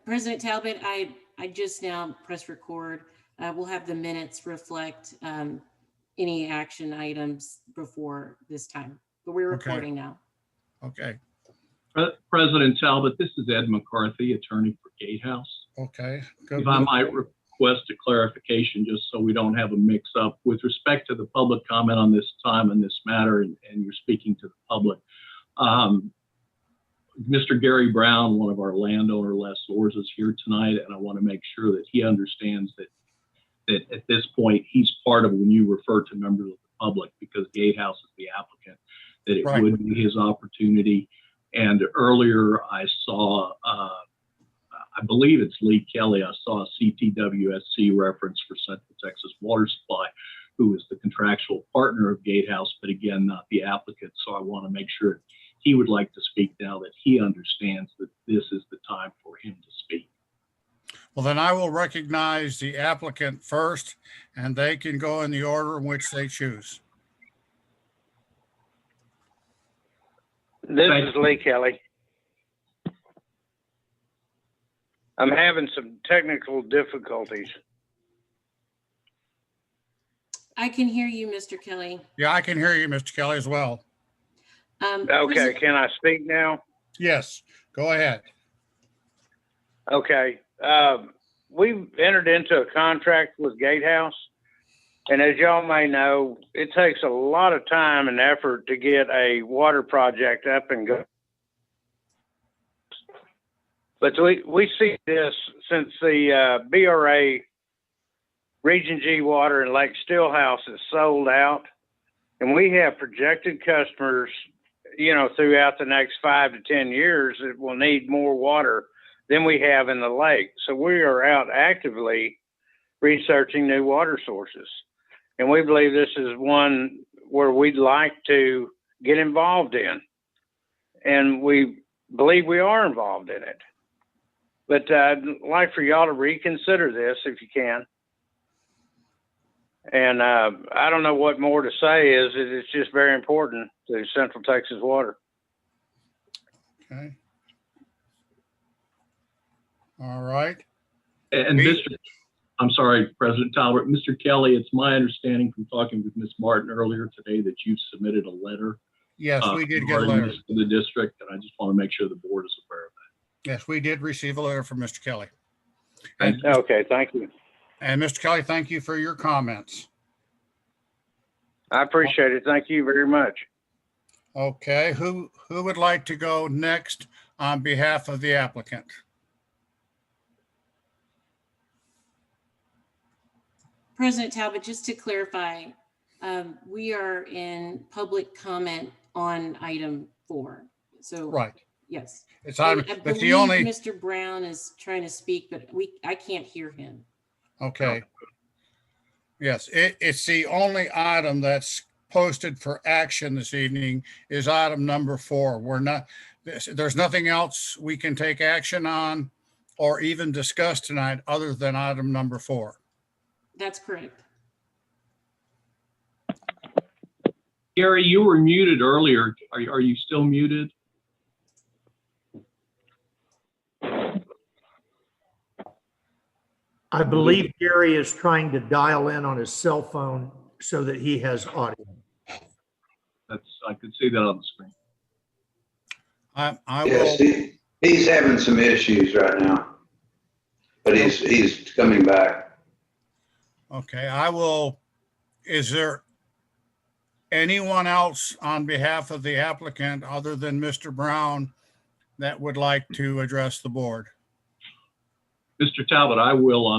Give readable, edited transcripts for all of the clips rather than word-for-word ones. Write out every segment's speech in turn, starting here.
President Talbot, I just now pressed record. We'll have the minutes reflect any action items before this time, but we're recording now. Okay. President Talbot, this is Ed McCarthy, attorney for Gatehouse. Okay. Good. If I might request a clarification, just so we don't have a mix-up with respect to the public comment on this time and this matter, and you're speaking to the public. Mr. Gary Brown, one of our landowner lessors, is here tonight, and I want to make sure that he understands that at this point he's part of when you refer to members of the public, because Gatehouse is the applicant, that it Right. would be his opportunity. And earlier I saw, I believe it's Lee Kelly, I saw a CTWSC reference for Central Texas Water Supply, who is the contractual partner of Gatehouse, but again, not the applicant. So I want to make sure he would like to speak now that he understands that this is the time for him to speak. Well, then I will recognize the applicant first, and they can go in the order in which they choose. This is Lee Kelly. I'm having some technical difficulties. I can hear you, Mr. Kelly. Yeah, I can hear you, Mr. Kelly, as well. Okay, can I speak now? Yes, go ahead. Okay. We've entered into a contract with Gatehouse, and as y'all may know, it takes a lot of time and effort to get a water project up and go. But we see this since the BRA Region G water in Lake Stillhouse is sold out, and we have projected customers, you know, throughout the next 5 to 10 years that will need more water than we have in the lake. So we are out actively researching new water sources. And we believe this is one where we'd like to get involved in. And we believe we are involved in it. But I'd like for y'all to reconsider this if you can. And I don't know what more to say. It's just very important to Central Texas Water. Okay. All right. And I'm sorry, President Talbot, Mr. Kelly, it's my understanding from talking with Ms. Martin earlier today that you submitted a letter. Yes, we did get a letter to the district, and I just want to make sure the board is aware of that. Yes, we did receive a letter from Mr. Kelly. Okay, thank you. And Mr. Kelly, thank you for your comments. I appreciate it. Thank you very much. Okay, who would like to go next on behalf of the applicant? President Talbot, just to clarify, we are in public comment on item 4. So Right. Yes. It's I on, that's the believe only, Mr. Brown is trying to speak, but I can't hear him. okay. Yes, it's the only item that's posted for action this evening is item number 4. We're not, there's nothing else we can take action on or even discuss tonight other than item number 4. That's correct. Gary, you were muted earlier. Are you still muted? I believe Gary is trying to dial in on his cell phone so that he has audio. I could see that on the screen. I Yes, will, he's having some issues right now, but he's coming back. okay, I will, is there anyone else on behalf of the applicant other than Mr. Brown that would like to address the board? Mr. Talbot, I will,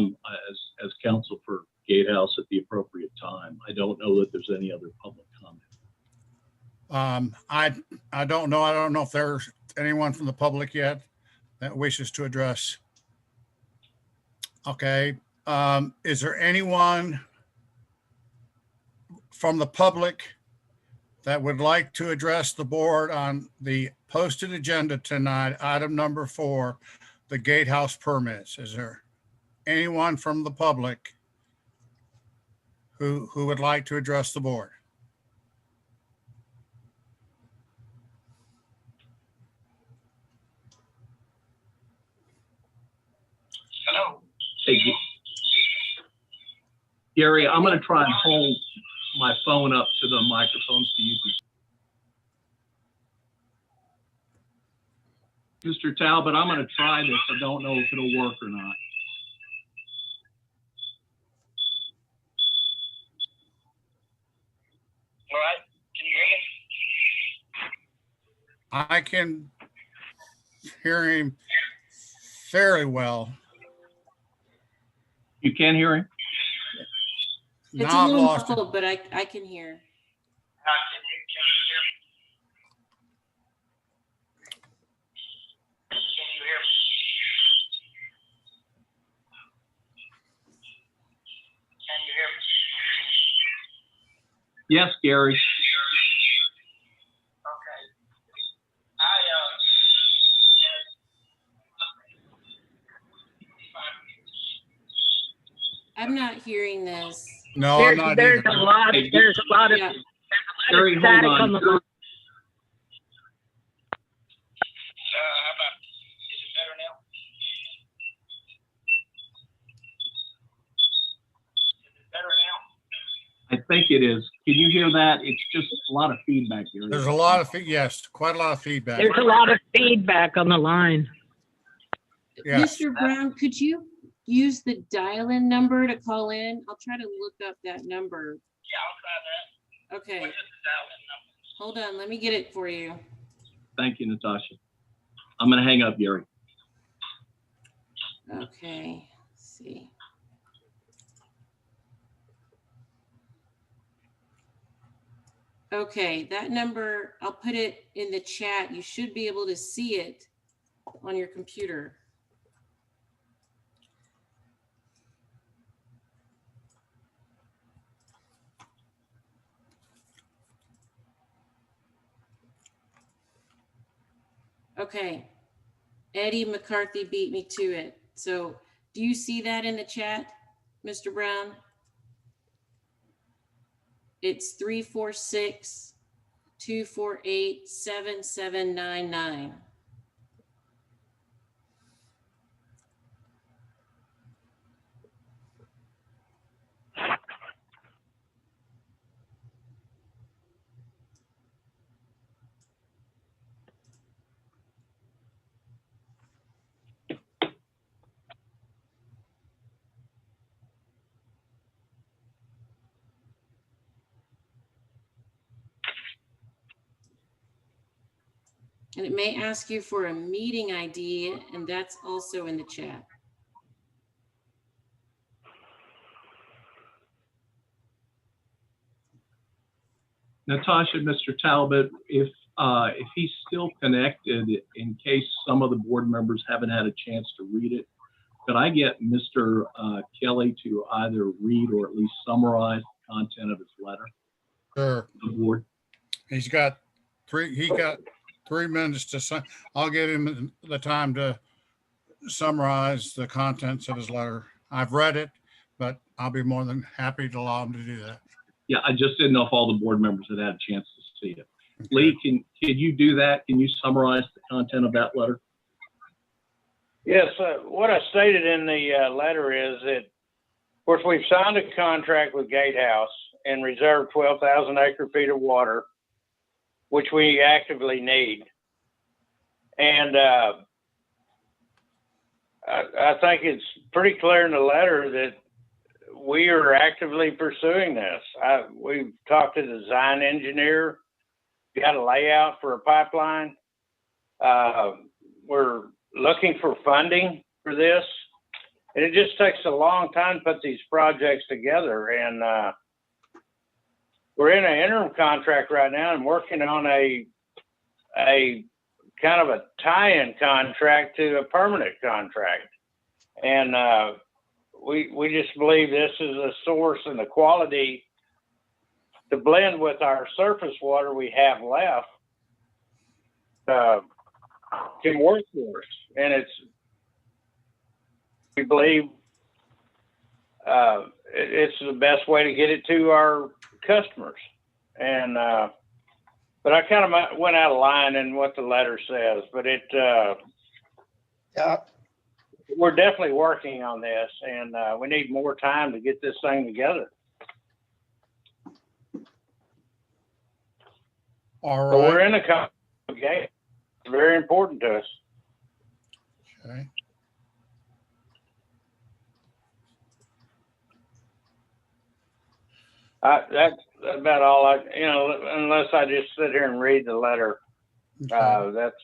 as counsel for Gatehouse at the appropriate time. I don't know that there's any other public comment. I don't know. I don't know if there's anyone from the public yet that wishes to address. Okay. Is there anyone from the public that would like to address the board on the posted agenda tonight, item number 4, the Gatehouse permits? Is there anyone from the public who would like to address the board? Hello. Hey, Gary, I'm going to try and hold my phone up to the microphone so you can. Mr. Talbot, I'm going to try this. I don't know if it'll work or not. All right. Can you hear me? I can hear him fairly well. You can hear him? It's Now a I've little lost him. muffled, but I can hear. Can you hear me? Can you hear me? Can you hear me? Yes, Gary. Okay. I'm not hearing this. No, I'm not There's either. a lot, there's a lot of Yeah. Gary, hold static on. on the line. How about, is it better now? Is it better now? I think it is. Can you hear that? It's just a lot of feedback, Gary. There's a lot of, yes, quite a lot of feedback. There's a lot of feedback on the line. Yes. Mr. Brown, could you use the dial-in number to call in? I'll try to look up that number. Yeah, I'll try that. Okay, What's the dial-in number? hold on, let me get it for you. Thank you, Natasha. I'm going to hang up, Gary. Okay, let's see. Okay, that number, I'll put it in the chat. You should be able to see it on your computer. Okay, Eddie McCarthy beat me to it. So do you see that in the chat, Mr. Brown? It's 346-248-7799. And it may ask you for a meeting ID, and that's also in the chat. Natasha, Mr. Talbot, if he's still connected, in case some of the board members haven't had a chance to read it, could I get Mr. Kelly to either read or at least summarize the content of his letter Sure. to the board? He got 3 minutes to, I'll give him the time to summarize the contents of his letter. I've read it, but I'll be more than happy to allow him to do that. Yeah, I just didn't know if all the board members had had a chance to see it. Okay. Lee, can you do that? Can you summarize the content of that letter? Yes, what I stated in the letter is that, of course, we've signed a contract with Gatehouse and reserved 12,000 acre feet of water, which we actively need. And I think it's pretty clear in the letter that we are actively pursuing this. We've talked to the design engineer, got a layout for a pipeline. We're looking for funding for this. And it just takes a long time to put these projects together. And we're in an interim contract right now and working on a kind of a tie-in contract to a permanent contract. And we just believe this is a source, and the quality to blend with our surface water we have left can work for us. And we believe it's the best way to get it to our customers. And but I kind of went out of line in what the letter says, but we're definitely working on this, and we need more time to get this thing together. All But we're right. in a game. It's very important to us. Okay. That's about all unless I just sit here and read the letter. Okay. That's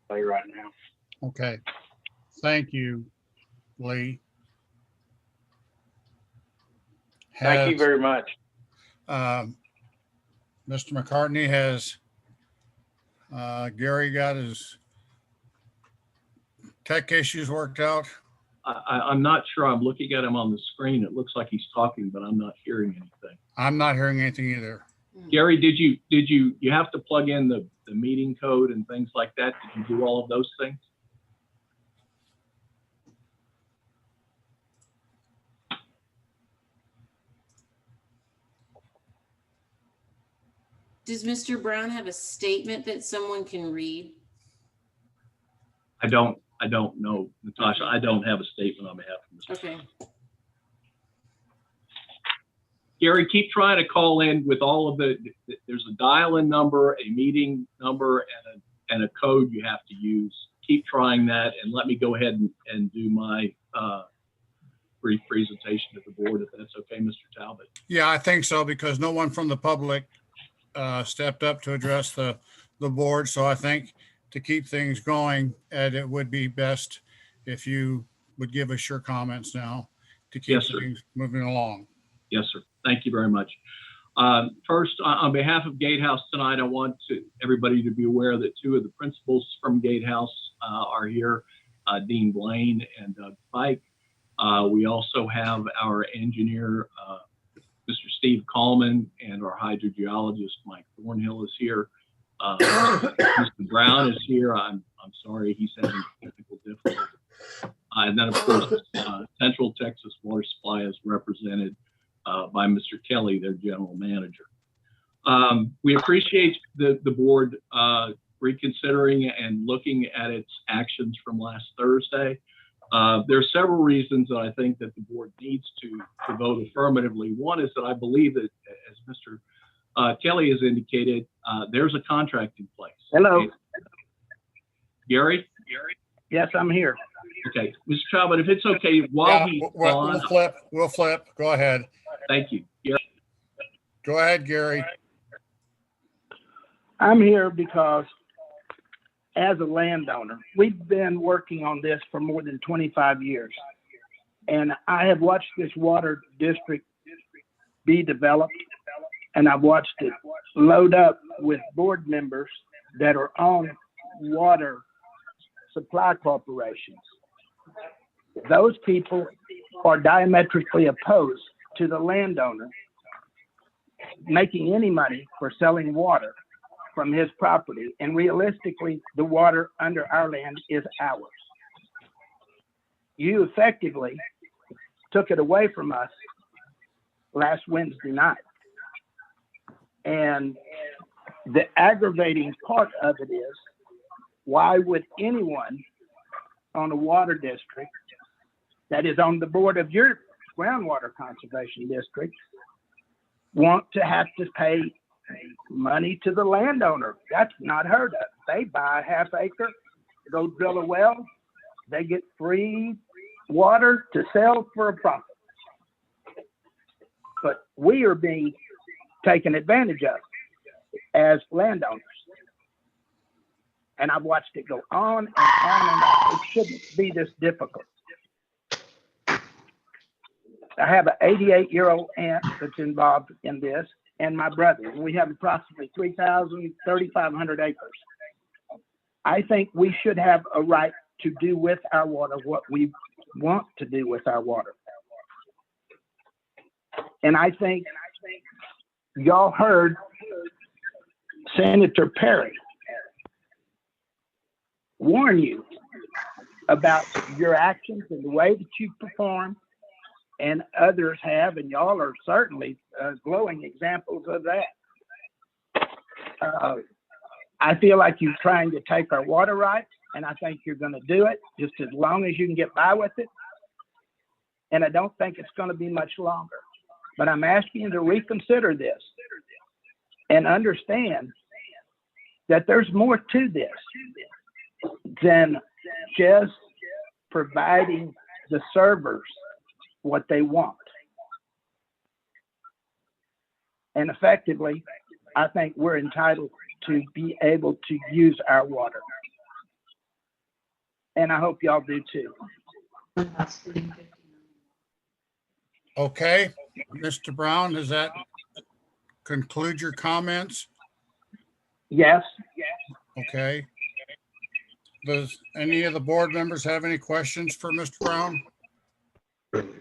right now. Okay. Thank you, Lee. Thank you Has, very much. Mr. McCartney, has Gary got his tech issues worked out? I'm not sure. I'm looking at him on the screen. It looks like he's talking, but I'm not hearing anything. I'm not hearing anything either. Gary, you have to plug in the meeting code and things like that? Did you do all of those things? Does Mr. Brown have a statement that someone can read? I don't know, Natasha. I don't have a statement on behalf of Mr. Okay. Gary, keep trying to call in with all of there's a dial-in number, a meeting number, and a code you have to use. Keep trying that, and let me go ahead and do my brief presentation to the board, if that's okay, Mr. Talbot. Yeah, I think so, because no one from the public stepped up to address the board. So I think to keep things going, Ed, it would be best if you would give us your comments now to keep Yes, sir. things moving along. Yes, sir. Thank you very much. First, on behalf of Gatehouse tonight, I want everybody to be aware that two of the principals from Gatehouse are here, Dean Blaine and Doug Pike. We also have our engineer, Mr. Steve Coleman, and our hydrogeologist, Mike Thornhill, is here. Mr. Brown is here. I'm sorry, he's having technical difficulties. And then, of course, Central Texas Water Supply is represented by Mr. Kelly, their general manager. We appreciate the board reconsidering and looking at its actions from last Thursday. There are several reasons that I think that the board needs to vote affirmatively. One is that I believe that, as Mr. Kelly has indicated, there's a contract in place. Hello. Gary? Yes, I'm here. Okay, Mr. Talbot, if it's okay, while he's on. We'll flip. Go ahead. Thank you. Gary? Go ahead, Gary. I'm here because as a landowner, we've been working on this for more than 25 years. And I have watched this water district be developed, and I've watched it load up with board members that are on water supply corporations. Those people are diametrically opposed to the landowner making any money for selling water from his property. And realistically, the water under our land is ours. You effectively took it away from us last Wednesday night. And the aggravating part of it is, why would anyone on a water district that is on the board of your groundwater conservation district want to have to pay money to the landowner? That's not heard of. They buy a half acre, go drill a well, they get free water to sell for a profit. But we are being taken advantage of as landowners. And I've watched it go on and on and on. It shouldn't be this difficult. I have an 88-year-old aunt that's involved in this, and my brother. We have approximately 3,500 acres. I think we should have a right to do with our water what we want to do with our water. And I think y'all heard Senator Perry warn you about your actions and the way that you perform, and others have, and y'all are certainly glowing examples of that. I feel like you're trying to take our water rights. and I think you're going to do it just as long as you can get by with it. And I don't think it's going to be much longer. But I'm asking you to reconsider this and understand that there's more to this than just providing the servers what they want. And effectively, I think we're entitled to be able to use our water. And I hope y'all do too. Okay, Mr. Brown, does that conclude your comments? Yes. Okay. Does any of the board members have any questions for Mr. Brown?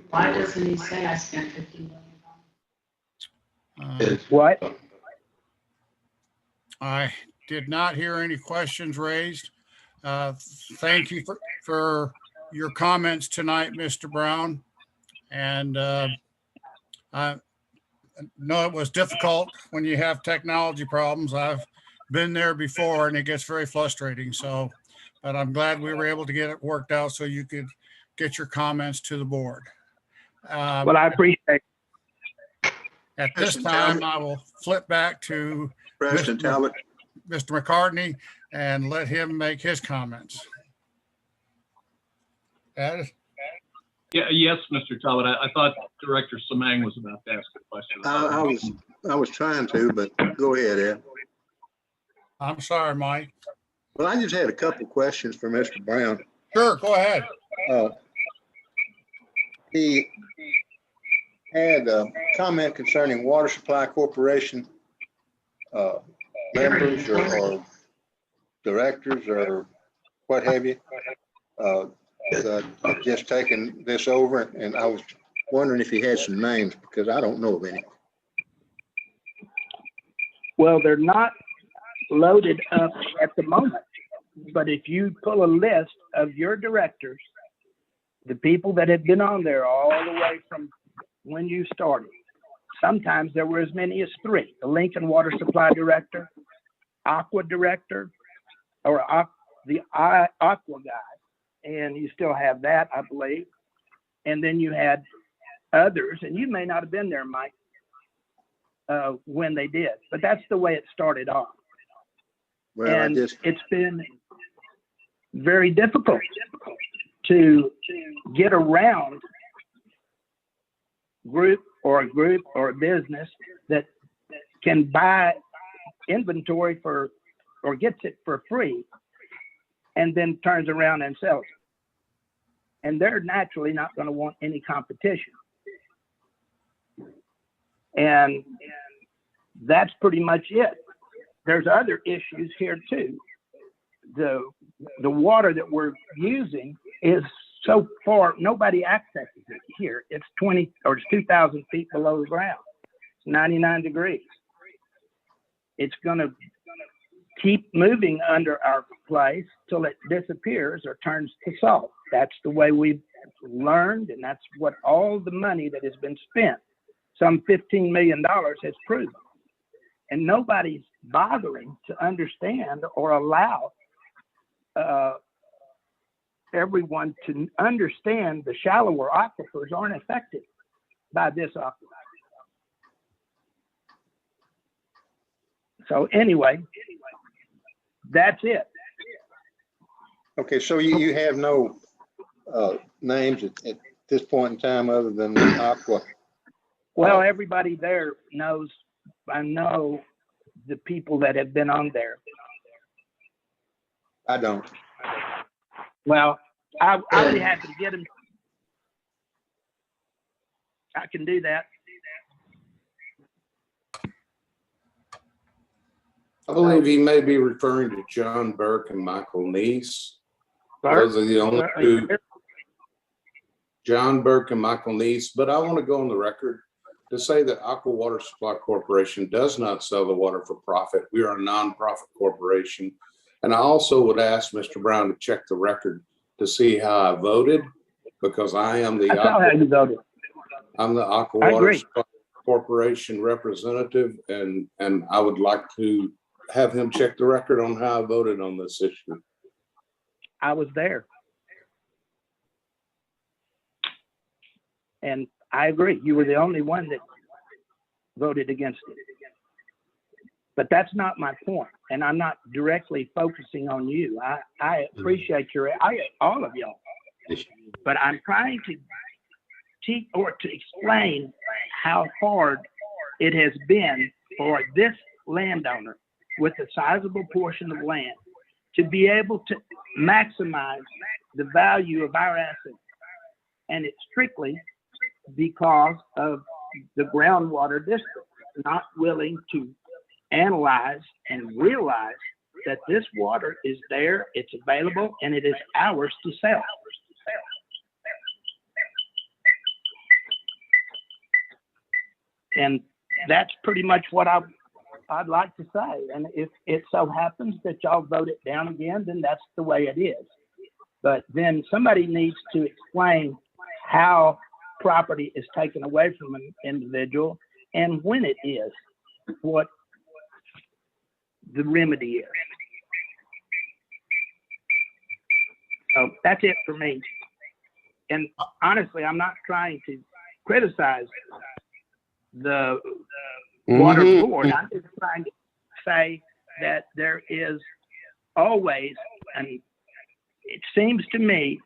Why doesn't he say I spent $50 million? What? I did not hear any questions raised. Thank you for your comments tonight, Mr. Brown. And I know it was difficult when you have technology problems. I've been there before and it gets very frustrating. So, but I'm glad we were able to get it worked out so you could get your comments to the board. Well, I appreciate it. At this time, I will flip back to President Talbot. Mr. McCartney and let him make his comments. Ed? Yeah, yes, Mr. Talbot. I thought Director Semang was about to ask a question. I was trying to, but go ahead, Ed. I'm sorry, Mike. Well, I just had a couple questions for Mr. Brown. Sure, go ahead. He had a comment concerning Water Supply Corporation members or directors or what have you. I've just taken this over, and I was wondering if he had some names because I don't know of any. Well, they're not loaded up at the moment, but if you pull a list of your directors, the people that have been on there all the way from when you started, sometimes there were as many as 3: the Lincoln Water Supply Director, Aqua Director, or the Aqua guy, and you still have that, I believe. And then you had others, and you may not have been there, Mike, when they did, but that's the way it started off. Well, and it's been very difficult to get around a group or a business that can buy inventory for or gets it for free and then turns around and sells it. And they're naturally not going to want any competition. And that's pretty much it. There's other issues here too. The water that we're using is so far, nobody accesses it here. It's 2,000 feet below the ground. It's 99 degrees. It's going to keep moving under our place till it disappears or turns to salt. That's the way we've learned, and that's what all the money that has been spent, some $15 million, has proven. And nobody's bothering to understand or allow everyone to understand the shallower aquifers aren't affected by this aquifer. So anyway, that's it. Okay, so you have no names at this point in time other than Aqua? Well, everybody there knows. I know the people that have been on there. I don't. Well, I would be happy to get them. I can do that. I believe he may be referring to John Burke and Michael Neese. Those are the only two. John Burke and Michael Neese. But I want to go on the record to say that Aqua Water Supply Corporation does not sell the water for profit. We are a nonprofit corporation. And I also would ask Mr. Brown to check the record to see how I voted, because I am the I'm the Aqua Water Supply Corporation representative, and I would like to have him check the record on how I voted on this issue. I was there. And I agree, you were the only one that voted against it. But that's not my point, and I'm not directly focusing on you. I appreciate all of y'all, but I'm trying to teach or to explain how hard it has been for this landowner with a sizable portion of land to be able to maximize the value of our assets. And it's strictly because of the groundwater district not willing to analyze and realize that this water is there, it's available, and it is ours to sell. And that's pretty much what I'd like to say. And if it so happens that y'all vote it down again, then that's the way it is. But then somebody needs to explain how property is taken away from an individual and when it is, what the remedy is. So that's it for me. And honestly, I'm not trying to criticize the water board. I'm just trying to say that there is always, and it seems to me,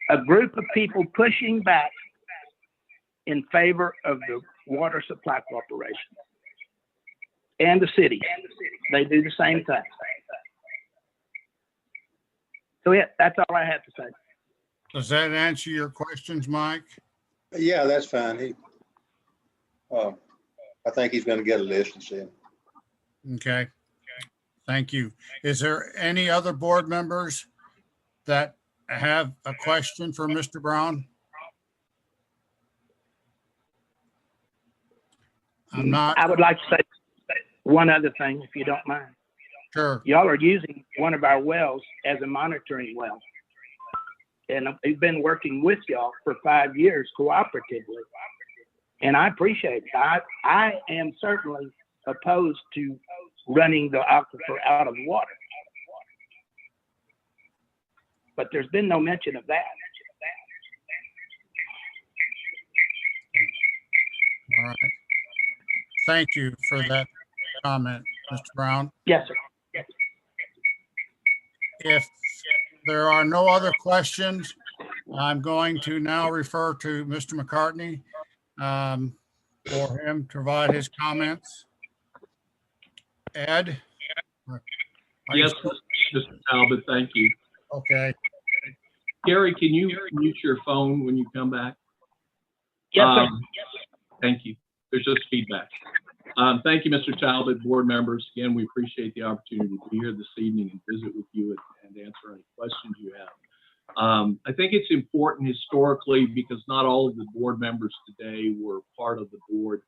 a group of people pushing back in favor of the Water Supply Corporation and the city. They do the same thing. So yeah, that's all I have to say. Does that answer your questions, Mike? Yeah, that's fine. I think he's going to get a list and send. Okay. Thank you. Is there any other board members that have a question for Mr. Brown? I would like to say one other thing, if you don't mind. Sure. Y'all are using one of our wells as a monitoring well. And we've been working with y'all for 5 years cooperatively. And I appreciate it. I am certainly opposed to running the aquifer out of water. But there's been no mention of that. All right. Thank you for that comment, Mr. Brown. Yes, sir. If there are no other questions, I'm going to now refer to Mr. McCartney for him to provide his comments. Ed? Yes, Mr. Talbot, thank you. Okay. Gary, can you mute your phone when you come back? Yes, sir. Thank you. There's just feedback. Thank you, Mr. Talbot, board members. Again, we appreciate the opportunity to be here this evening and visit with you and answer any questions you have. I think it's important historically because not all of the board members today were part of the board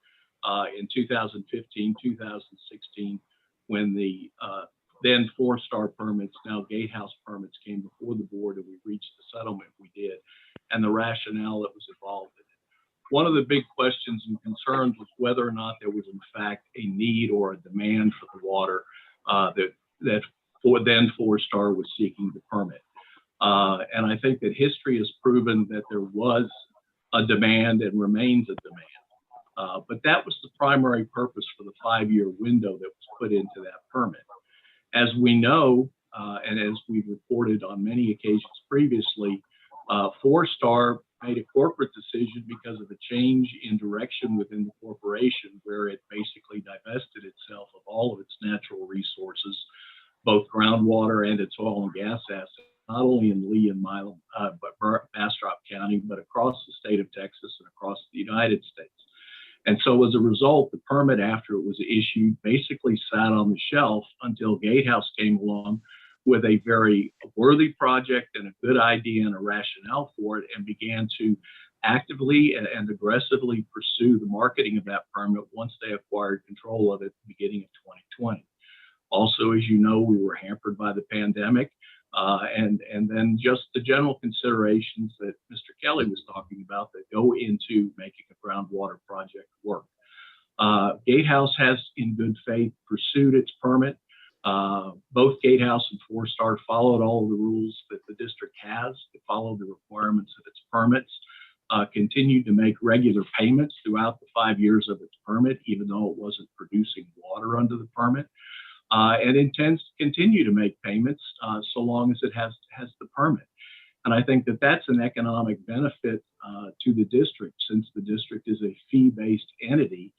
in 2015, 2016, when the then 4-star permits, now gatehouse permits, came before the board and we reached the settlement we did and the rationale that was involved in it. One of the big questions and concerns was whether or not there was in fact a need or a demand for the water that then 4-star was seeking the permit. And I think that history has proven that there was a demand and remains a demand. But that was the primary purpose for the 5-year window that was put into that permit. As we know, and as we've reported on many occasions previously, 4-star made a corporate decision because of a change in direction within the corporation, where it basically divested itself of all of its natural resources, both groundwater and its oil and gas assets, not only in Lee and Milam, but Bastrop County, but across the state of Texas and across the United States. And so as a result, the permit, after it was issued, basically sat on the shelf until Gatehouse came along with a very worthy project and a good idea and a rationale for it, and began to actively and aggressively pursue the marketing of that permit once they acquired control of it at the beginning of 2020. Also, as you know, we were hampered by the pandemic, and then just the general considerations that Mr. Kelly was talking about that go into making a groundwater project work. Gatehouse has, in good faith, pursued its permit. Both Gatehouse and Four Star followed all of the rules that the district has. It followed the requirements of its permits, continued to make regular payments throughout the 5 years of its permit, even though it wasn't producing water under the permit, and intends to continue to make payments so long as it has the permit. And I think that that's an economic benefit to the district, since the district is a fee-based entity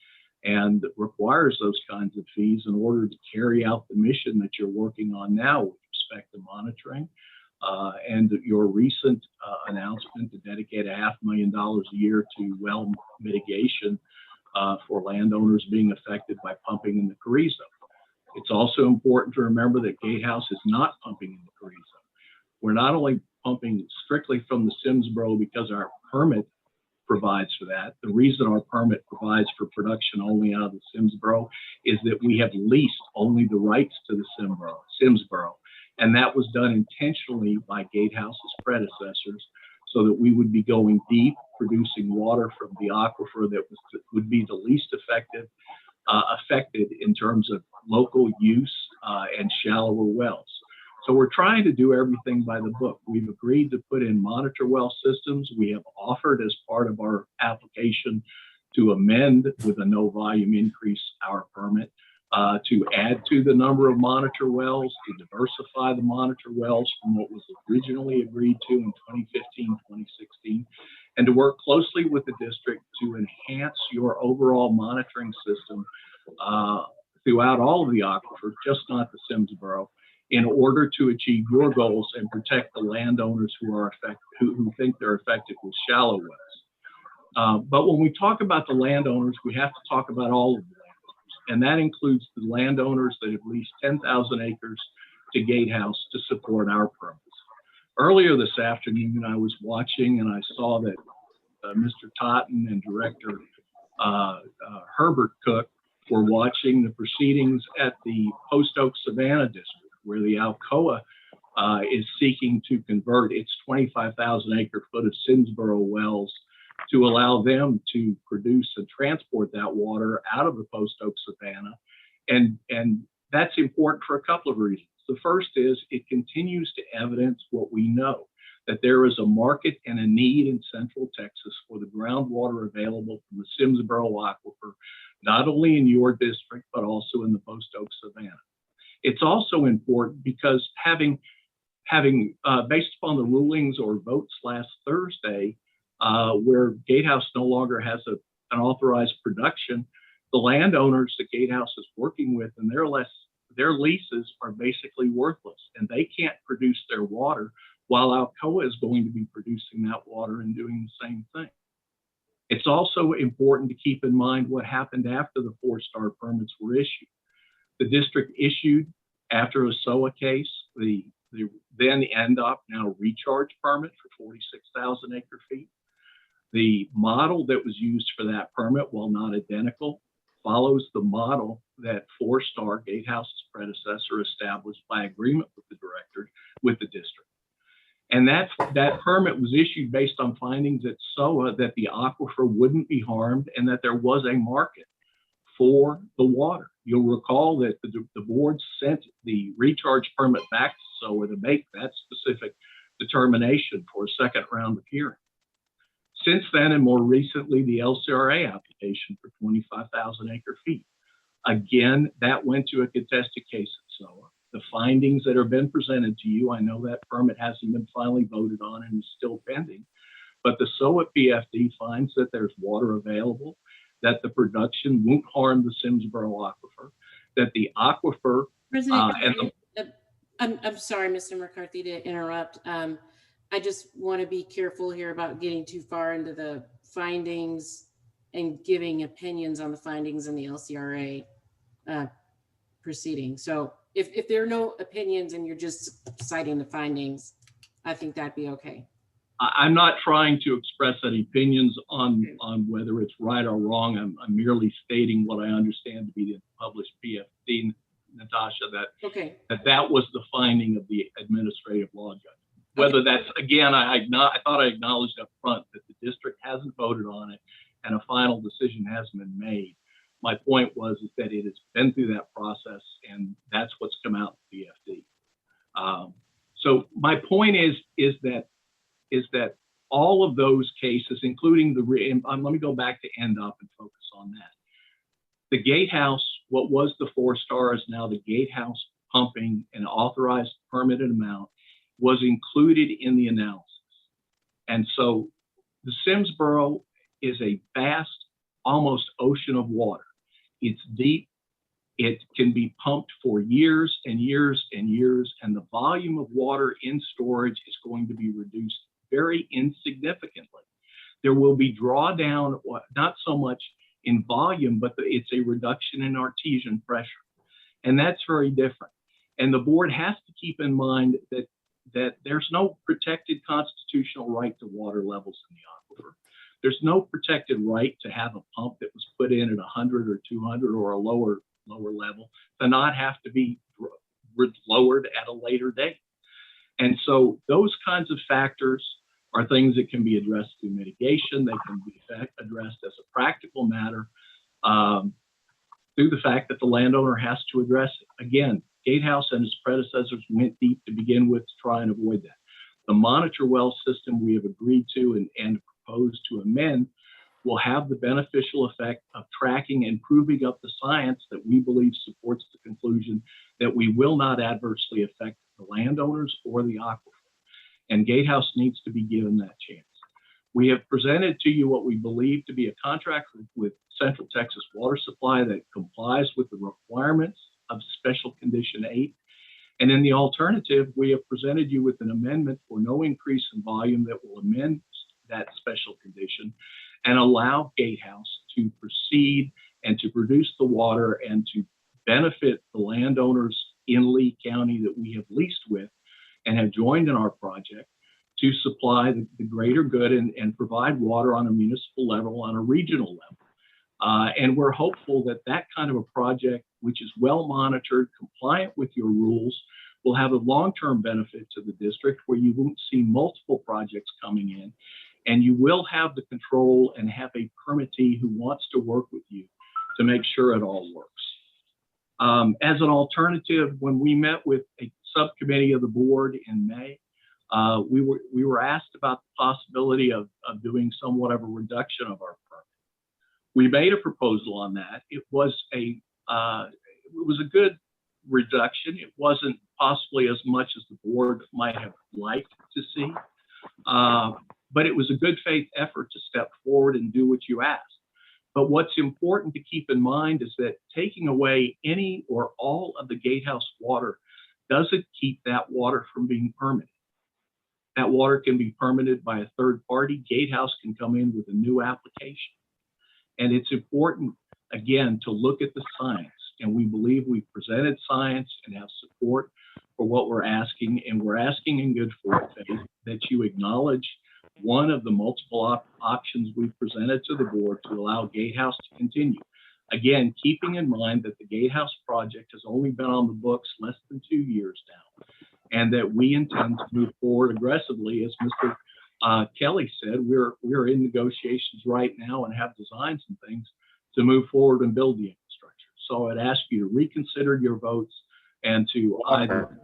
and requires those kinds of fees in order to carry out the mission that you're working on now with respect to monitoring. And your recent announcement to dedicate $500,000 a year to well mitigation for landowners being affected by pumping in the Carrizo. It's also important to remember that Gatehouse is not pumping in the Carrizo. We're not only pumping strictly from the Simsboro because our permit provides for that. The reason our permit provides for production only out of the Simsboro is that we have leased only the rights to the Simsboro. And that was done intentionally by Gatehouse's predecessors so that we would be going deep, producing water from the aquifer that would be the least affected in terms of local use and shallower wells. So we're trying to do everything by the book. We've agreed to put in monitor well systems. We have offered as part of our application to amend with a no volume increase our permit to add to the number of monitor wells, to diversify the monitor wells from what was originally agreed to in 2015, 2016, and to work closely with the district to enhance your overall monitoring system throughout all of the aquifer, just not the Simsboro, in order to achieve your goals and protect the landowners who think they're affected with shallow wells. But when we talk about the landowners, we have to talk about all of the landowners, and that includes the landowners that have leased 10,000 acres to Gatehouse to support our permits. Earlier this afternoon, I was watching and I saw that Mr. Totten and Director Herbert Cook were watching the proceedings at the Post Oak Savannah District, where the Alcoa is seeking to convert its 25,000 acre foot of Simsboro wells to allow them to produce and transport that water out of the Post Oak Savannah. And that's important for a couple of reasons. The first is it continues to evidence what we know, that there is a market and a need in Central Texas for the groundwater available from the Simsboro aquifer, not only in your district, but also in the Post Oak Savannah. It's also important because having based upon the rulings or votes last Thursday, where Gatehouse no longer has an authorized production, the landowners that Gatehouse is working with and their leases are basically worthless, and they can't produce their water while Alcoa is going to be producing that water and doing the same thing. It's also important to keep in mind what happened after the 4-star permits were issued. The district issued, after a SOA case, the then NDOT, now recharge permit for 46,000 acre feet. The model that was used for that permit, while not identical, follows the model that 4-star Gatehouse's predecessor established by agreement with the district. And that permit was issued based on findings at SOA that the aquifer wouldn't be harmed and that there was a market for the water. You'll recall that the board sent the recharge permit back to SOA to make that specific determination for a second round of hearing. Since then, and more recently, the LCRA application for 25,000 acre feet. Again, that went to a contested case at SOA. The findings that have been presented to you, I know that permit hasn't been finally voted on and is still pending, but the SOA PFD finds that there's water available, that the production won't harm the Simsboro aquifer, that the aquifer President, I'm sorry, Mr. McCarthy, to interrupt. I just want to be careful here about getting too far into the findings and giving opinions on the findings in the LCRA proceeding. So if there are no opinions and you're just citing the findings, I think that'd be okay. I'm not trying to express any opinions on whether it's right or wrong. I'm merely stating what I understand to be the published PFD, Natasha, that was the finding of the administrative law judge. Whether that's, again, I thought I acknowledged up front that the district hasn't voted on it and a final decision hasn't been made. my point was is that it has been through that process, and that's what's come out in BFD. So my point is that all of those cases, including let me go back to end up and focus on that. The gatehouse, what was the 4-star is now the gatehouse pumping an authorized permitted amount, was included in the analysis. And so the Simsboro is a vast, almost ocean of water. It's deep. It can be pumped for years and years and years, and the volume of water in storage is going to be reduced very insignificantly. There will be drawdown, not so much in volume, but it's a reduction in artesian pressure. And that's very different. And the board has to keep in mind that there's no protected constitutional right to water levels in the aquifer. There's no protected right to have a pump that was put in at 100 or 200 or a lower level to not have to be lowered at a later date. And so those kinds of factors are things that can be addressed through mitigation. They can be addressed as a practical matter through the fact that the landowner has to address it. Again, Gatehouse and his predecessors went deep to begin with to try and avoid that. The monitor well system we have agreed to and proposed to amend will have the beneficial effect of tracking and proving up the science that we believe supports the conclusion that we will not adversely affect the landowners or the aquifer. And Gatehouse needs to be given that chance. We have presented to you what we believe to be a contract with Central Texas Water Supply that complies with the requirements of Special Condition 8. And in the alternative, we have presented you with an amendment for no increase in volume that will amend that special condition and allow Gatehouse to proceed and to produce the water and to benefit the landowners in Lee County that we have leased with and have joined in our project to supply the greater good and provide water on a municipal level, on a regional level. And we're hopeful that that kind of a project, which is well monitored, compliant with your rules, will have a long-term benefit to the district where you won't see multiple projects coming in, and you will have the control and have a permittee who wants to work with you to make sure it all works. As an alternative, when we met with a subcommittee of the board in May, we were asked about the possibility of doing somewhat of a reduction of our permit. We made a proposal on that. It was a good reduction. It wasn't possibly as much as the board might have liked to see, but it was a good faith effort to step forward and do what you asked. But what's important to keep in mind is that taking away any or all of the Gatehouse water doesn't keep that water from being permitted. That water can be permitted by a third party. Gatehouse can come in with a new application. And it's important, again, to look at the science. And we believe we've presented science and have support for what we're asking. And we're asking in good faith that you acknowledge one of the multiple options we've presented to the board to allow Gatehouse to continue. Again, keeping in mind that the Gatehouse project has only been on the books less than 2 years now, and that we intend to move forward aggressively. As Mr. Kelly said, we're in negotiations right now and have designs and things to move forward and build the infrastructure. So I'd ask you to reconsider your votes and to either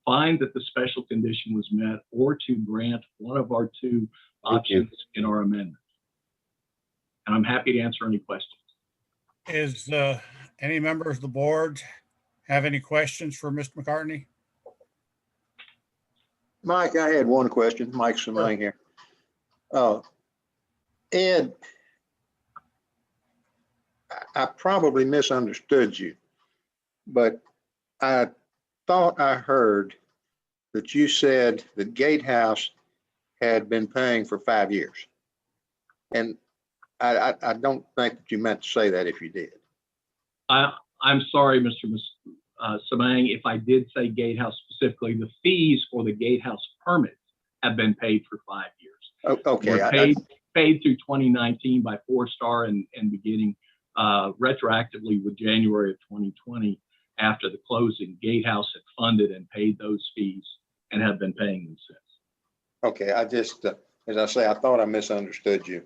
find that the special condition was met or to grant one of our two options in our amendment. And I'm happy to answer any questions. Is any members of the board have any questions for Mr. McCartney? Mike, I had one question. Mike Samang here. Ed, I probably misunderstood you, but I thought I heard that you said that Gatehouse had been paying for 5 years. And I don't think that you meant to say that if you did. I'm sorry, Mr. Samang, if I did say Gatehouse specifically. The fees for the Gatehouse permits have been paid for 5 years. Okay. Paid through 2019 by 4-star and beginning retroactively with January of 2020 after the closing. Gatehouse had funded and paid those fees and have been paying them since. Okay, I just, as I say, I thought I misunderstood you,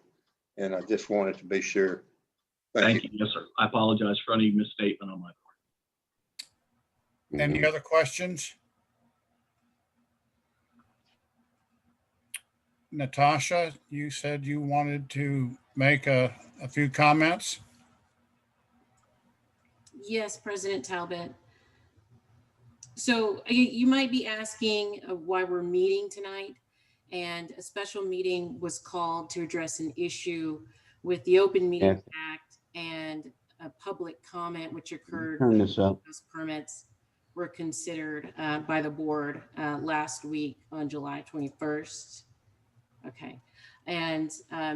and I just wanted to be sure Thank you. Yes, sir. I apologize for any misstatement on my part. Any other questions? Natasha, you said you wanted to make a few comments. Yes, President Talbot. So you might be asking why we're meeting tonight, and a special meeting was called to address an issue with the Open Meeting Act and a public comment which occurred. Turn this up. Those permits were considered by the board last week on July 21st. Okay. And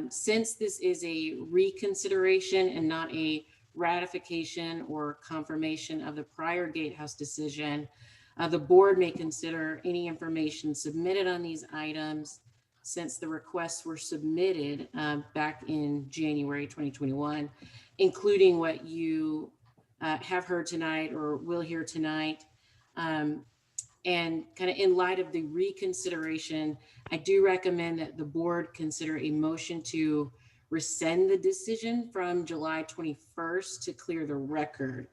since this is a reconsideration and not a ratification or confirmation of the prior Gatehouse decision, the board may consider any information submitted on these items since the requests were submitted back in January 2021, including what you have heard tonight or will hear tonight. And kind of in light of the reconsideration, I do recommend that the board consider a motion to rescind the decision from July 21st to clear the record.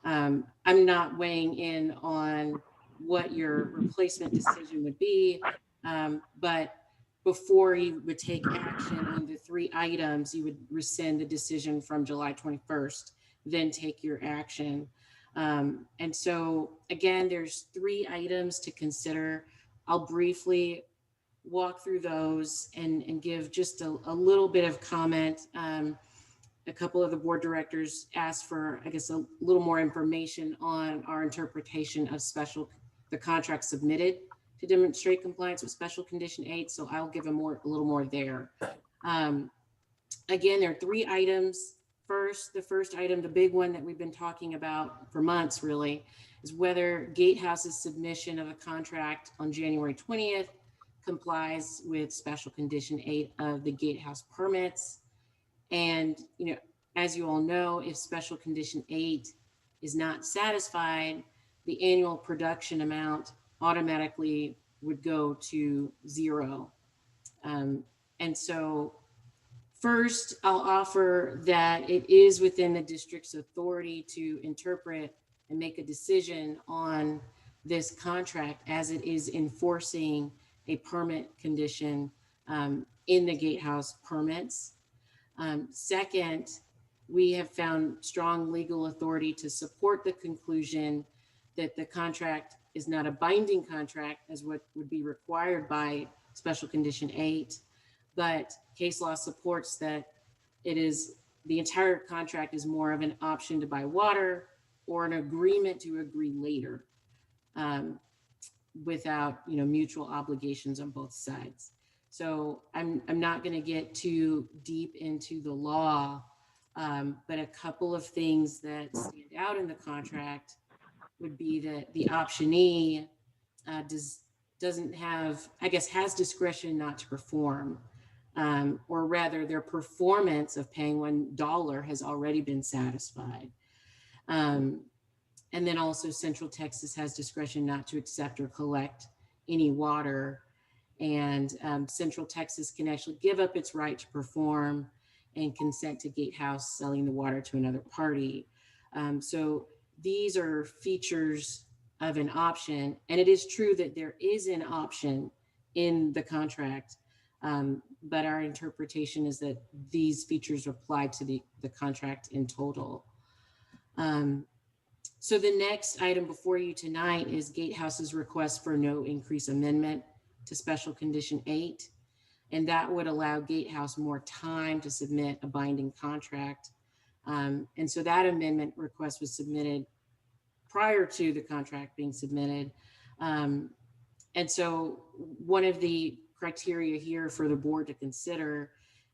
I'm not weighing in on what your replacement decision would be, but before you would take action on the 3 items, you would rescind the decision from July 21st, then take your action. And so again, there's 3 items to consider. I'll briefly walk through those and give just a little bit of comment. A couple of the board directors asked for, I guess, a little more information on our interpretation of the contract submitted to demonstrate compliance with Special Condition 8. So I'll give a little more there. Again, there are 3 items. The first item, the big one that we've been talking about for months really, is whether Gatehouse's submission of a contract on January 20th complies with Special Condition 8 of the Gatehouse permits. And, as you all know, if Special Condition 8 is not satisfied, the annual production amount automatically would go to 0. And so first, I'll offer that it is within the district's authority to interpret and make a decision on this contract as it is enforcing a permit condition in the Gatehouse permits. Second, we have found strong legal authority to support the conclusion that the contract is not a binding contract as what would be required by Special Condition 8. But case law supports that the entire contract is more of an option to buy water or an agreement to agree later without mutual obligations on both sides. So I'm not going to get too deep into the law, but a couple of things that stand out in the contract would be that the optionee doesn't have, I guess, has discretion not to perform. Or rather their performance of paying $1 has already been satisfied. And then also Central Texas has discretion not to accept or collect any water. And Central Texas can actually give up its right to perform and consent to Gatehouse selling the water to another party. So these are features of an option. And it is true that there is an option in the contract. But our interpretation is that these features apply to the contract in total. So the next item before you tonight is Gatehouse's request for no increase amendment to Special Condition 8. And that would allow Gatehouse more time to submit a binding contract. And so that amendment request was submitted prior to the contract being submitted. And so one of the criteria here for the board to consider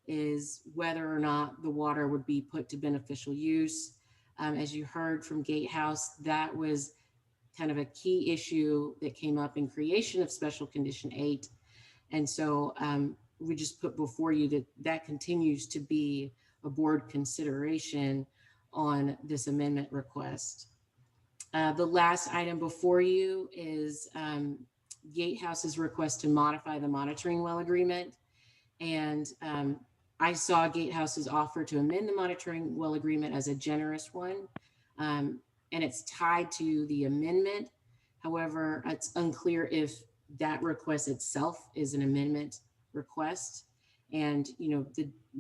is whether or not the water would be put to beneficial use. As you heard from Gatehouse, that was kind of a key issue that came up in creation of Special Condition 8. And so we just put before you that continues to be a board consideration on this amendment request. The last item before you is Gatehouse's request to modify the monitoring well agreement. And I saw Gatehouse's offer to amend the monitoring well agreement as a generous one, and it's tied to the amendment. However, it's unclear if that request itself is an amendment request. And,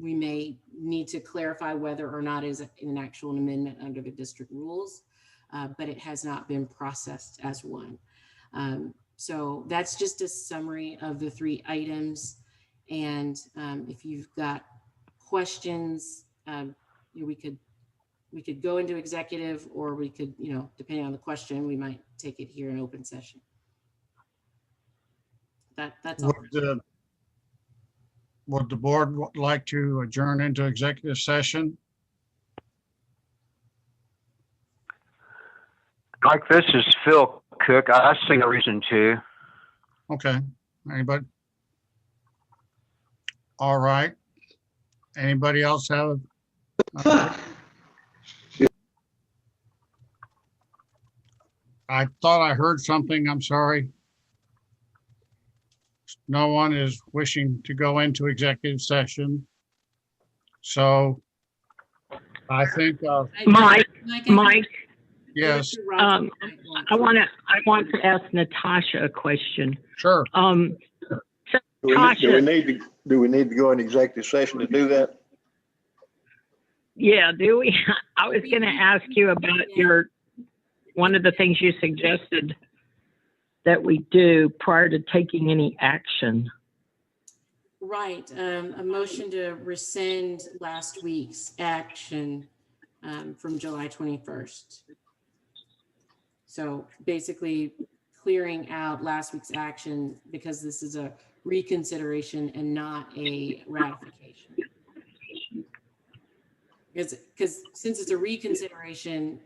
we may need to clarify whether or not is an actual amendment under the district rules, but it has not been processed as one. So that's just a summary of the 3 items. And if you've got questions, we could go into executive, or we could, depending on the question, we might take it here in open session. That's all. Would the board like to adjourn into executive session? Mike, this is Phil Cook. I see no reason to. Okay, anybody? All right. Anybody else have? I thought I heard something. I'm sorry. No one is wishing to go into executive session. So I think, Mike, yes, I want to ask Natasha a question. sure. Do we need to go in executive session to do that? Yeah, do we? I was going to ask you about one of the things you suggested that we do prior to taking any action. Right, a motion to rescind last week's action from July 21st. So basically clearing out last week's action, because this is a reconsideration and not a ratification. Because since it's a reconsideration,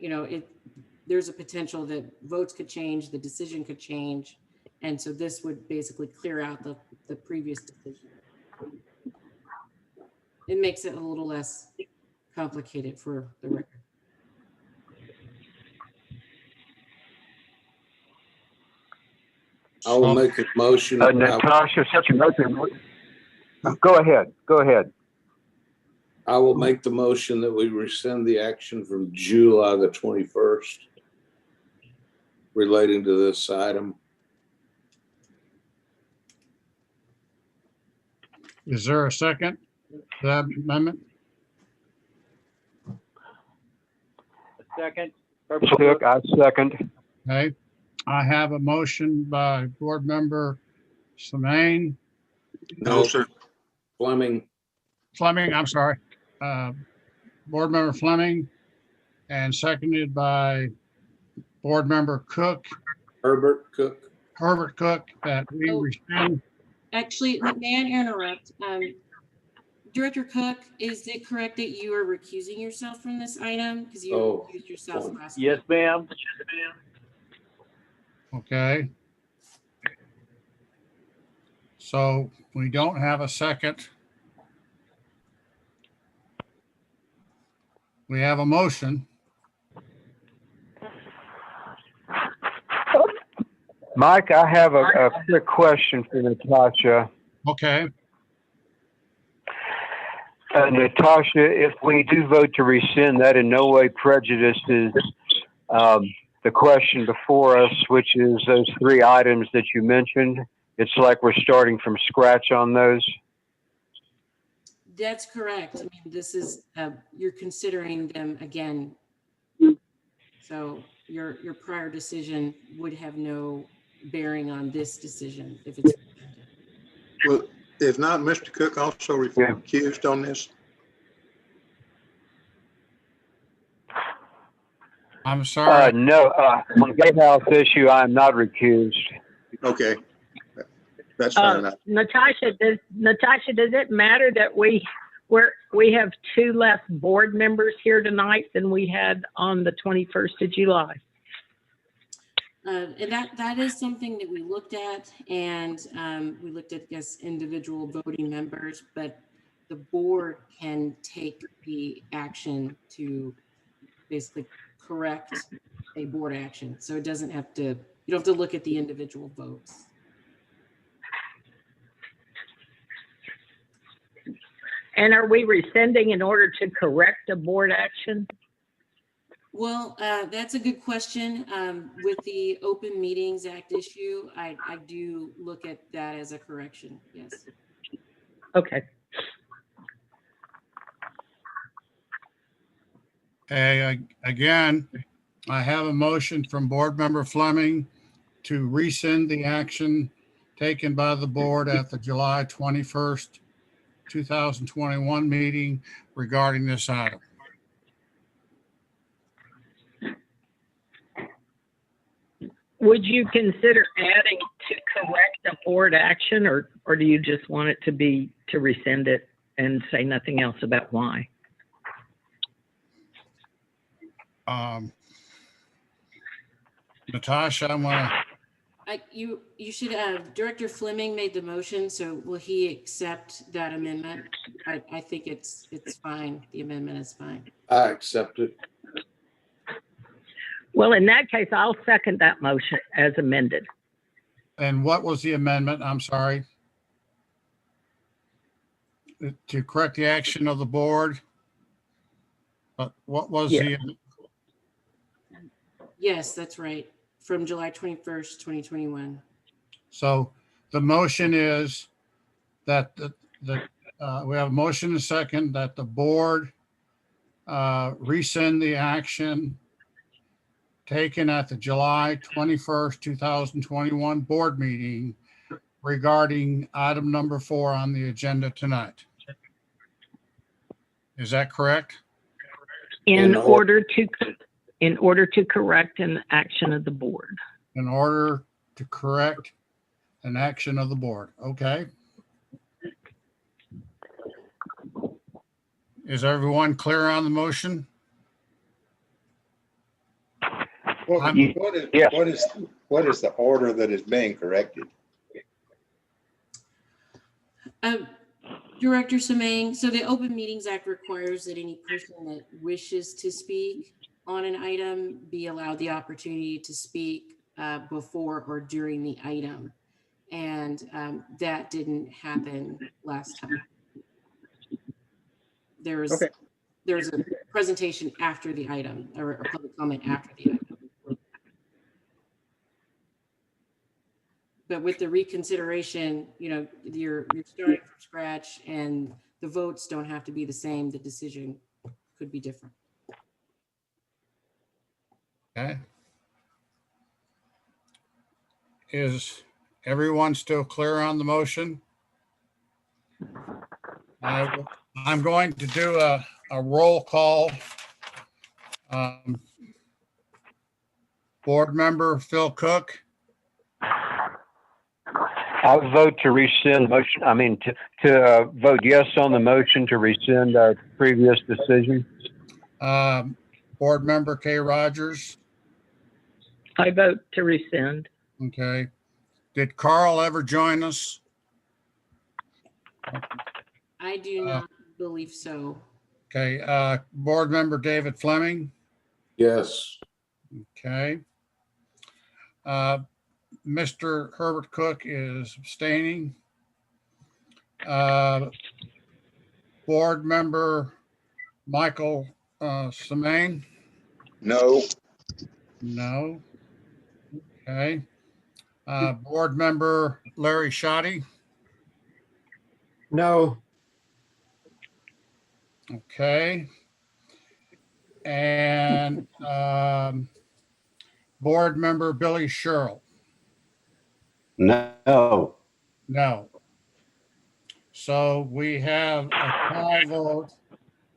there's a potential that votes could change, the decision could change. And so this would basically clear out the previous decision. It makes it a little less complicated for the record. I will make a motion. Natasha, such a motion. Go ahead. I will make the motion that we rescind the action from July the 21st relating to this item. Is there a second to that amendment? Second. Cook, I second. Okay. I have a motion by board member Semaine. No, sir. Fleming. I'm sorry. Board member Fleming, and seconded by board member Cook. Herbert Cook, that we rescind. Actually, may I interrupt? Director Cook, is it correct that you are recusing yourself from this item? Because you recused yourself last week. Yes, ma'am. Okay. So we don't have a second. We have a motion. Mike, I have a quick question for Natasha. Okay. Natasha, if we do vote to rescind, that in no way prejudices the question before us, which is those 3 items that you mentioned. It's like we're starting from scratch on those. That's correct. I mean, this is, you're considering them again. So your prior decision would have no bearing on this decision if it's. Well, if not, Mr. Cook also recused on this. I'm sorry. No, on the gatehouse issue, I am not recused. Okay. That's fine. Natasha, does it matter that we have 2 less board members here tonight than we had on the 21st of July? And that is something that we looked at, and we looked at, yes, individual voting members, but the board can take the action to basically correct a board action. So it doesn't have to, you don't have to look at the individual votes. And are we rescinding in order to correct a board action? Well, that's a good question. With the Open Meetings Act issue, I do look at that as a correction, yes. Okay. Okay, again, I have a motion from Board Member Fleming to rescind the action taken by the board at the July 21st, 2021 meeting regarding this item. Would you consider adding to correct a board action, or do you just want it to be to rescind it and say nothing else about why? Natasha, I'm gonna, You should have, Director Fleming made the motion, so will he accept that amendment? I think it's fine. The amendment is fine. I accept it. Well, in that case, I'll second that motion as amended. and what was the amendment? I'm sorry. To correct the action of the board. But what was Yeah. the, Yes, that's right. From July 21st, 2021. so the motion is that we have a motion and a second that the board rescind the action taken at the July 21st, 2021 board meeting regarding item number 4 on the agenda tonight. Is that correct? In order to correct an action of the board. In order to correct an action of the board. Okay. Is everyone clear on the motion? What is the order that is being corrected? Director Semang, so the Open Meetings Act requires that any person that wishes to speak on an item be allowed the opportunity to speak before or during the item. And that didn't happen last time. There's a presentation after the item, or a public comment after the item. But with the reconsideration, you're starting from scratch, and the votes don't have to be the same. The decision could be different. Okay. Is everyone still clear on the motion? I'm going to do a roll call. Board Member Phil Cook. I would vote to rescind motion. I mean, to vote yes on the motion to rescind our previous decision. Board Member Kay Rogers. I vote to rescind. Okay. Did Carl ever join us? I do not believe so. Okay. Board Member David Fleming. Yes. Okay. Mr. Herbert Cook is abstaining. Board Member Michael Semang. No. No. Okay. Board Member Larry Shoddy. No. Okay. And Board Member Billy Sherrill. No. No. So we have a tie vote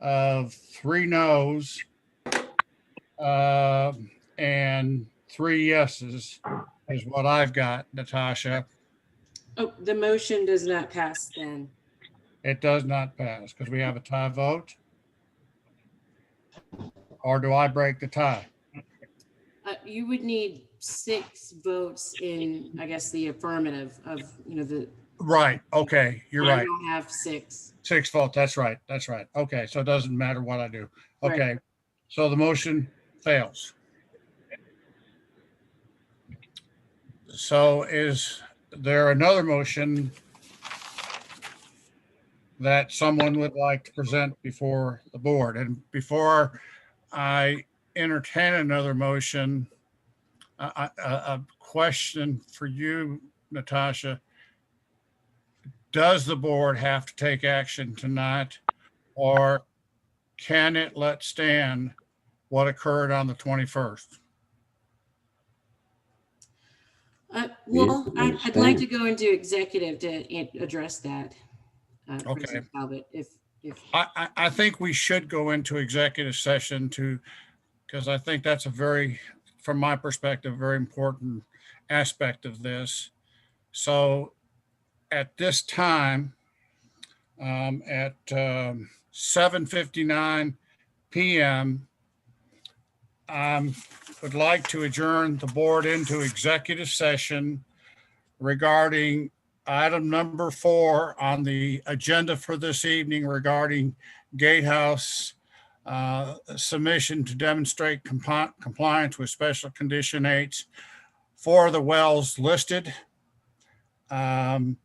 of 3 noes and 3 yeses is what I've got, Natasha. Oh, the motion does not pass then. It does not pass because we have a tie vote. Or do I break the tie? You would need 6 votes in, I guess, the affirmative of, the. Right. Okay. You're I right. don't have 6. 6 votes. That's right. That's right. Okay. So it doesn't matter what I do. Okay. Right. So the motion fails. So is there another motion that someone would like to present before the board. And before I entertain another motion, a question for you, Natasha. Does the board have to take action tonight, or can it let stand what occurred on the 21st? Well, I'd like to go into executive to address that, Okay. President Talbot, if I think we should go into executive session because I think that's from my perspective, very important aspect of this. So at this time, at 7:59 p.m., I would like to adjourn the board into executive session regarding item number 4 on the agenda for this evening regarding Gatehouse submission to demonstrate compliance with special condition 8 for the wells listed. And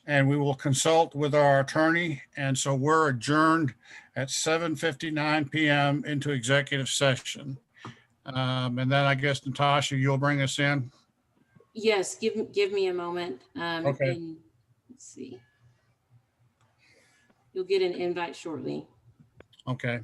we will consult with our attorney. And so we're adjourned at 7:59 p.m. into executive session. And then I guess, Natasha, you'll bring us in. yes, give me a moment. Okay. And let's see. You'll get an invite shortly. Okay.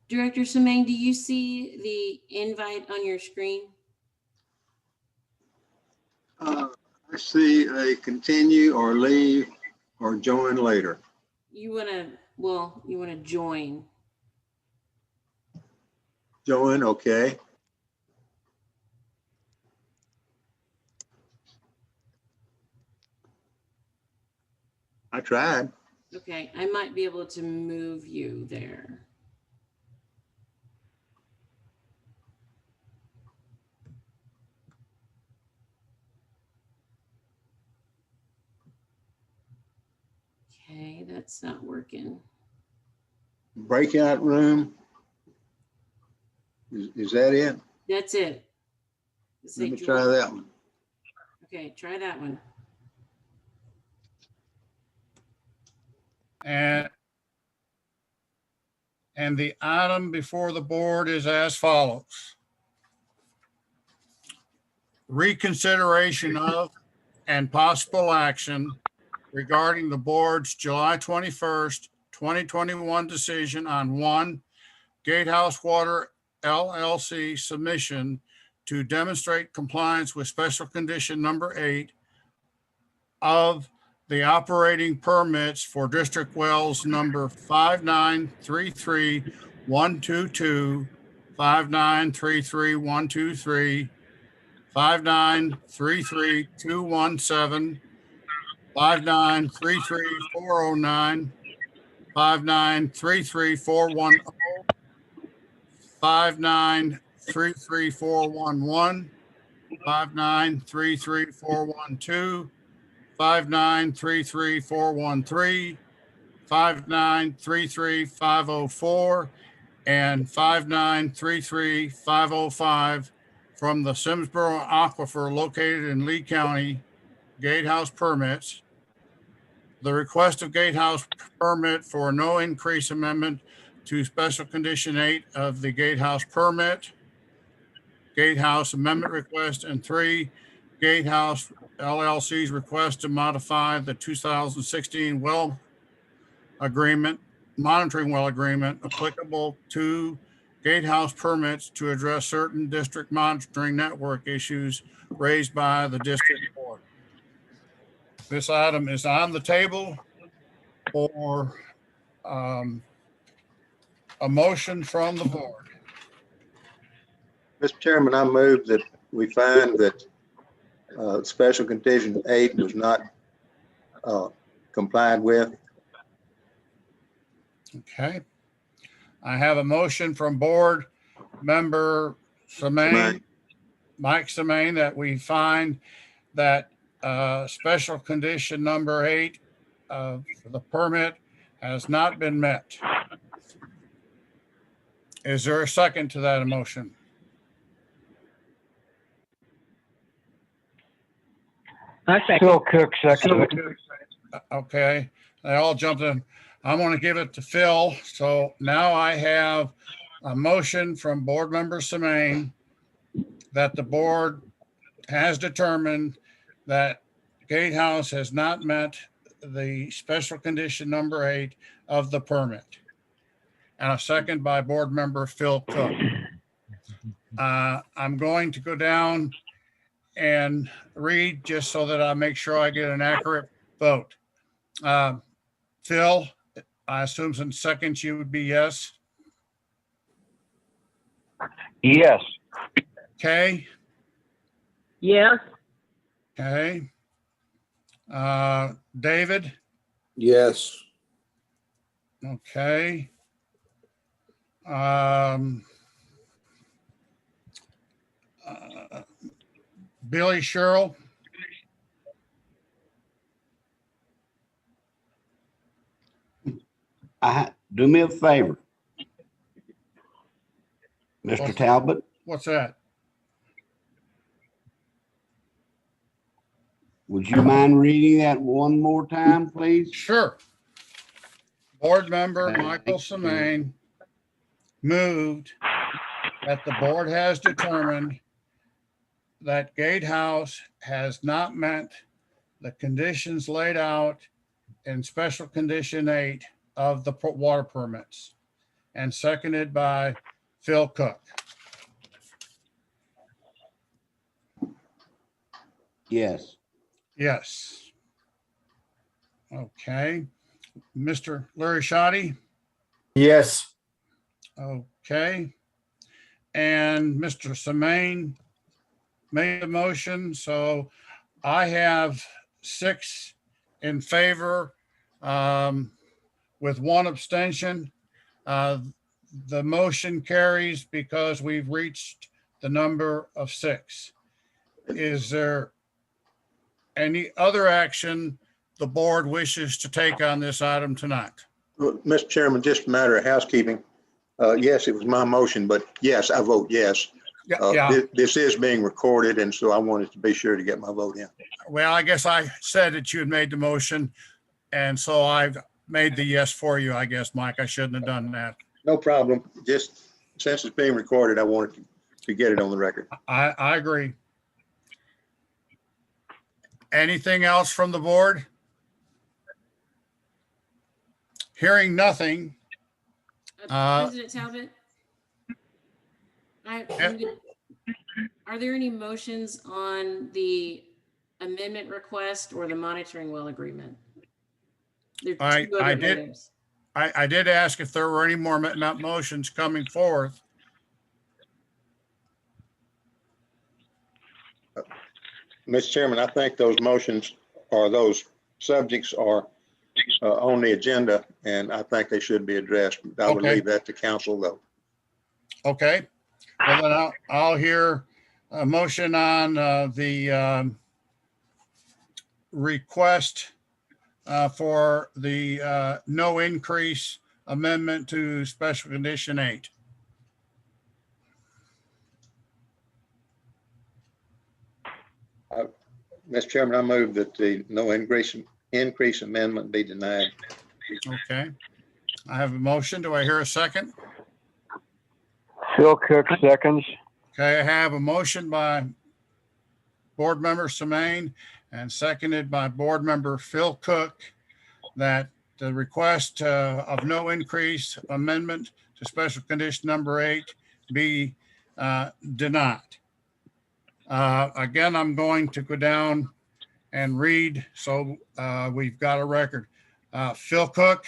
Director Semaine, do you see the invite on your screen? I see a continue or leave or join later. You want to join. Join, okay. I tried. Okay, I might be able to move you there. Okay, that's not working. Breakout room. Is that it? That's it. Let me try that one. Okay, try that one. And the item before the board is as follows. Reconsideration of and possible action regarding the board's July 21st, 2021 decision on 1, Gatehouse Water LLC submission to demonstrate compliance with special condition number 8 of the operating permits for district wells number 5933122, 5933123, 5933217, 5933409, 5933410, 5933411, 5933411, 5933412, 5933413, 5933504, and 5933505 from the Simsboro Aquifer located in Lee County gatehouse permits. The request of gatehouse permit for no increase amendment to special condition 8 of the gatehouse permit, gatehouse amendment request, and 3, gatehouse LLC's request to modify the 2016 well agreement, monitoring well agreement applicable to gatehouse permits to address certain district monitoring network issues raised by the district board. This item is on the table for a motion from the board. Mr. Chairman, I move that we find that special condition 8 was not complied with. Okay. I have a motion from board member Semaine, Mike Semaine, that we find that special condition number 8 of the permit has not been met. Is there a second to that motion? I second. Phil Cook, second. Okay, they all jumped in. I'm going to give it to Phil. So now I have a motion from board member Semaine that the board has determined that gatehouse has not met the special condition number 8 of the permit. And a second by board member Phil Cook. I'm going to go down and read just so that I make sure I get an accurate vote. Phil, I assume in seconds you would be yes. Yes. Okay. Yes. Okay. David. Yes. Okay. Billy Sherrill. Do me a favor, Mr. Talbot. What's that? Would you mind reading that one more time, please? Sure. Board member Michael Semaine moved that the board has determined that gatehouse has not met the conditions laid out in special condition 8 of the water permits, and seconded by Phil Cook. Yes. Yes. Okay. Mr. Larry Shoddy? Yes. Okay. And Mr. Semaine made the motion, so I have 6 in favor with 1 abstention. The motion carries because we've reached the number of 6. Is there any other action the board wishes to take on this item tonight? Well, Mr. Chairman, just a matter of housekeeping. Yes, it was my motion, but yes, I vote yes. Yeah. This is being recorded, and so I wanted to be sure to get my vote in. Well, I guess I said that you had made the motion, and so I've made the yes for you, I guess, Mike. I shouldn't have done that. No problem. Just since it's being recorded, I wanted to get it on the record. I agree. Anything else from the board? Hearing nothing. President Talbot? Are there any motions on the amendment request or the monitoring well agreement? I did ask if there were any more motions coming forth. Mr. Chairman, I think those motions or those subjects are on the agenda, and I think they should be addressed. I would leave that to council, though. Okay. Well, then I'll hear a motion on the request for the no increase amendment to special condition 8. Mr. Chairman, I move that the no increase amendment be denied. Okay. I have a motion. Do I hear a second? Phil Cook seconds. Okay, I have a motion by Board Member Semaine and seconded by Board Member Phil Cook that the request of no increase amendment to special condition number 8 be denied. Again, I'm going to go down and read so we've got a record. Phil Cook,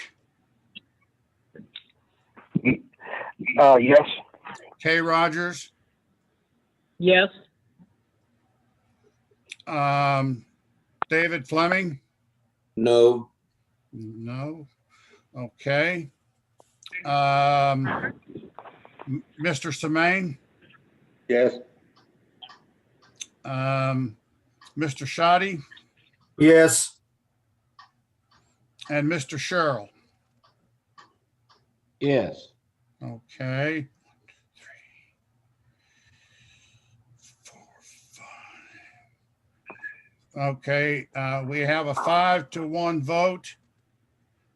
Yes. Kay Rogers, Yes. David Fleming. No. No. Okay. Mr. Semaine, Yes. Mr. Shoddy, Yes. and Mr. Sherrill. Yes. Okay. 3, 4, 5. Okay, we have a 5-1 vote.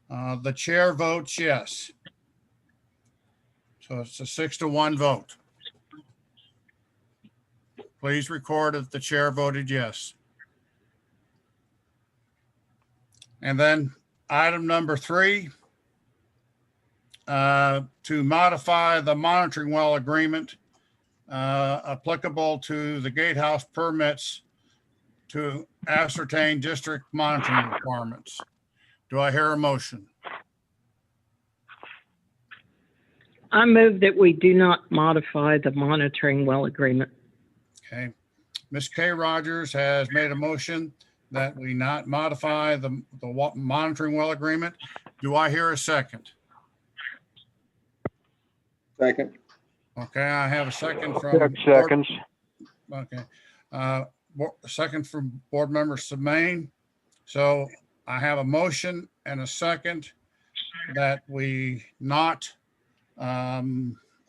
The chair votes yes. So it's a 6-1 vote. Please record if the chair voted yes. And then item number 3, to modify the monitoring well agreement applicable to the gatehouse permits to ascertain district monitoring requirements. Do I hear a motion? I move that we do not modify the monitoring well agreement. Okay. Ms. Kay Rogers has made a motion that we not modify the monitoring well agreement. Do I hear a second? Second. Okay, I have a second from. Cook seconds. Okay. Second from Board Member Semaine. So I have a motion and a second that we not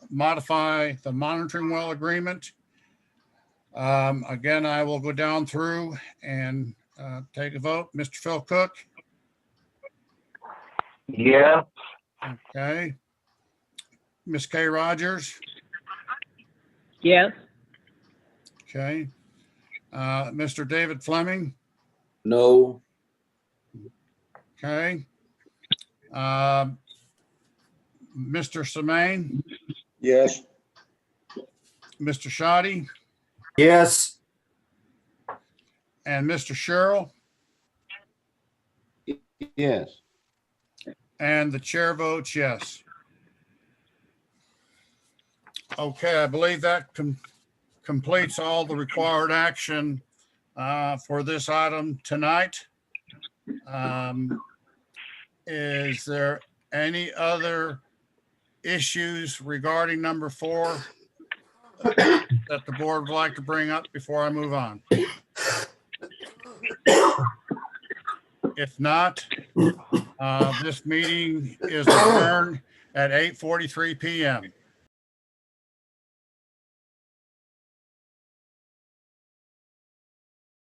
modify the monitoring well agreement. Again, I will go down through and take a vote. Mr. Phil Cook. Yeah. Okay. Ms. Kay Rogers. Yes. Okay. Mr. David Fleming. No. Okay. Mr. Semaine. Yes. Mr. Shoddy. Yes. And Mr. Sherrill. Yes. And the chair votes yes. Okay, I believe that completes all the required action for this item tonight. Is there any other issues regarding number 4 that the board would like to bring up before I move on? If not, this meeting is adjourned at 8:43 p.m.